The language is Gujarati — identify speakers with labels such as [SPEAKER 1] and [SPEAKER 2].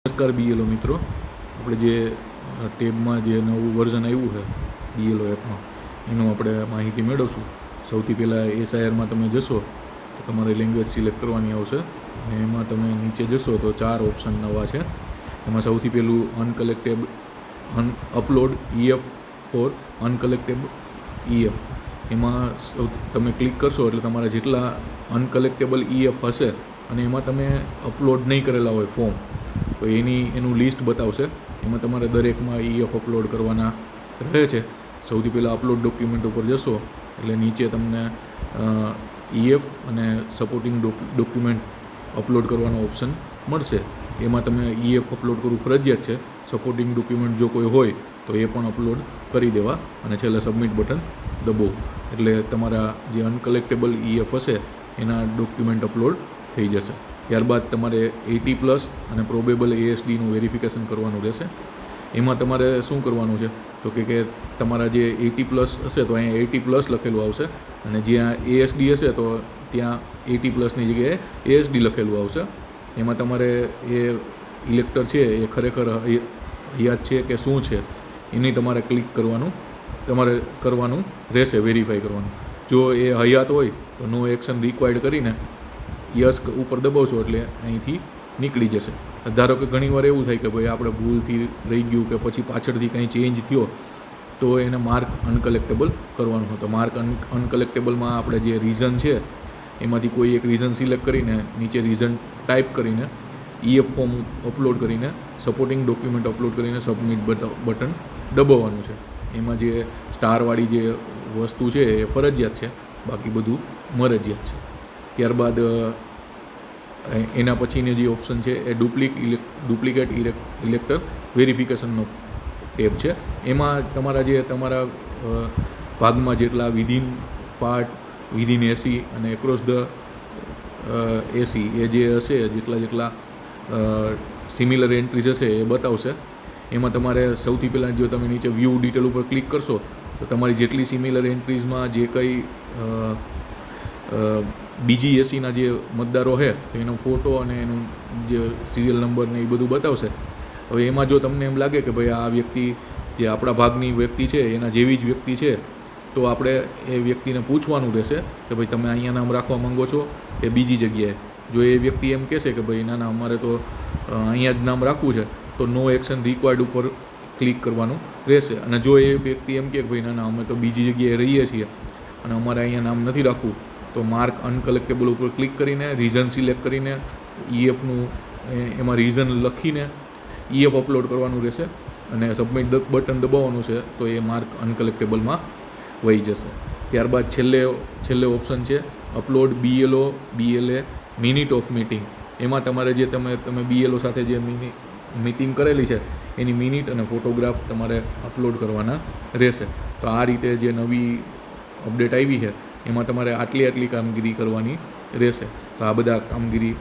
[SPEAKER 1] નમસ્કાર બીએલઓ મિત્રો, આપણે જે ટેબમાં જે નવું વર્ઝન આવ્યું છે બીએલઓ એપમાં એનું આપણે માહિતી મેળવશું. સૌથી પહેલાં એસઆઈઆરમાં તમે જશો તો તમારે લેંગ્વેજ સિલેક્ટ કરવાની આવશે અને એમાં તમે નીચે જશો તો 4 ઓપ્શન નવા છે. એમાં સૌથી પહેલું અપલોડ EF ફોર અનકલેક્ટેબલ EF. એમાં તમે ક્લિક કરશો એટલે તમારા જેટલા અનકલેક્ટેબલ EF હશે અને એમાં તમે અપલોડ નહીં કરેલા હોય ફોર્મ તો એનું લિસ્ટ બતાવશે. એમાં તમારે દરેકમાં EF અપલોડ કરવાના રહે છે. સૌથી પહેલાં અપલોડ ડોક્યુમેન્ટ ઉપર જશો એટલે નીચે તમને EF અને સપોર્ટિંગ ડોક્યુમેન્ટ અપલોડ કરવાનો ઓપ્શન મળશે. એમાં તમે EF અપલોડ કરવું ફરજિયાત છે. સપોર્ટિંગ ડોક્યુમેન્ટ જો કોઈ હોય તો એ પણ અપલોડ કરી દેવા અને છેલ્લે સબમિટ બટન દબાવો એટલે તમારા જે અનકલેક્ટેબલ EF હશે એના ડોક્યુમેન્ટ અપલોડ થઈ જશે. ત્યારબાદ તમારે 80+ અને પ્રોબેબલ ASDનું વેરિફિકેશન કરવાનું રહેશે. એમાં તમારે શું કરવાનું છે તો કે તમારા જે 80+ હશે તો અહીંયા 80+ લખેલું આવશે અને જ્યાં ASD હશે તો ત્યાં 80+ની જગ્યાએ ASD લખેલું આવશે. એમાં તમારે એ ઇલેક્ટર છે એ ખરેખર હયાત છે કે શું છે એની તમારે ક્લિક કરવાનું રહેશે, વેરીફાઈ કરવાનું. જો એ હયાત હોય તો નો એક્શન રિક્વાયર્ડ કરીને યસ ઉપર દબાવશો એટલે અહીંથી નીકળી જશે. ધારો કે ઘણીવાર એવું થાય કે ભાઈ આપણે ભૂલથી રહી ગયું કે પછી પાછળથી કંઈ ચેન્જ થયો તો એને માર્ક અનકલેક્ટેબલ કરવાનું હોય. તો માર્ક અનકલેક્ટેબલમાં આપણે જે રીઝન છે એમાંથી કોઈ એક રીઝન સિલેક્ટ કરીને નીચે રીઝન ટાઈપ કરીને EF ફોર્મ અપલોડ કરીને સપોર્ટિંગ ડોક્યુમેન્ટ અપલોડ કરીને સબમિટ બટન દબાવવાનું છે. એમાં જે સ્ટારવાળી જે વસ્તુ છે એ ફરજિયાત છે, બાકી બધું મરજિયાત છે. ત્યારબાદ એના પછીની જે ઓપ્શન છે એ ડુપ્લિકેટ ઇલેક્ટર વેરિફિકેશનનો ટેબ છે. એમાં તમારા ભાગમાં જેટલા વિધિન પાર્ટ, વિધિન એસી અને એક્રોસ ધ એસી એ જે હશે જેટલા સિમિલર એન્ટ્રીઝ હશે એ બતાવશે. એમાં તમારે સૌથી પહેલાં જો તમે નીચે વ્યૂ ડિટેલ ઉપર ક્લિક કરશો તો તમારી જેટલી સિમિલર એન્ટ્રીઝમાં જે કંઈ બીજી એસીના જે મતદારો છે એનો ફોટો અને એનું જે સિરિયલ નંબર ને એ બધું બતાવશે. હવે એમાં જો તમને એમ લાગે કે ભાઈ આ વ્યક્તિ જે આપણા ભાગની વ્યક્તિ છે એના જેવી જ વ્યક્તિ છે તો આપણે એ વ્યક્તિને પૂછવાનું રહેશે કે ભાઈ તમે અહીંયા નામ રાખવા માંગો છો કે બીજી જગ્યાએ. જો એ વ્યક્તિ એમ કહેશે કે ભાઈ ના અમારે તો અહીંયા જ નામ રાખવું છે તો નો એક્શન રિક્વાયર્ડ ઉપર ક્લિક કરવાનું રહેશે. અને જો એ વ્યક્તિ એમ કહે કે ભાઈ ના અમે તો બીજી જગ્યાએ રહીએ છીએ અને અમારે અહીંયા નામ નથી રાખવું તો માર્ક અનકલેક્ટેબલ ઉપર ક્લિક કરીને રીઝન સિલેક્ટ કરીને EFનું એમાં રીઝન લખીને EF અપલોડ કરવાનું રહેશે અને સબમિટ બટન દબાવવાનું છે તો એ માર્ક અનકલેક્ટેબલમાં વહી જશે. ત્યારબાદ છેલ્લે ઓપ્શન છે upload BLA minute of meeting. એમાં તમારે જે તમે BLO સાથે જે મીટિંગ કરેલી છે એની મિનિટ અને ફોટોગ્રાફ તમારે અપલોડ કરવાના રહેશે. તો આ રીતે જે નવી અપડેટ આવી છે એમાં તમારે આટલી કામગીરી કરવાની રહેશે. તો આ બધા કામગીરી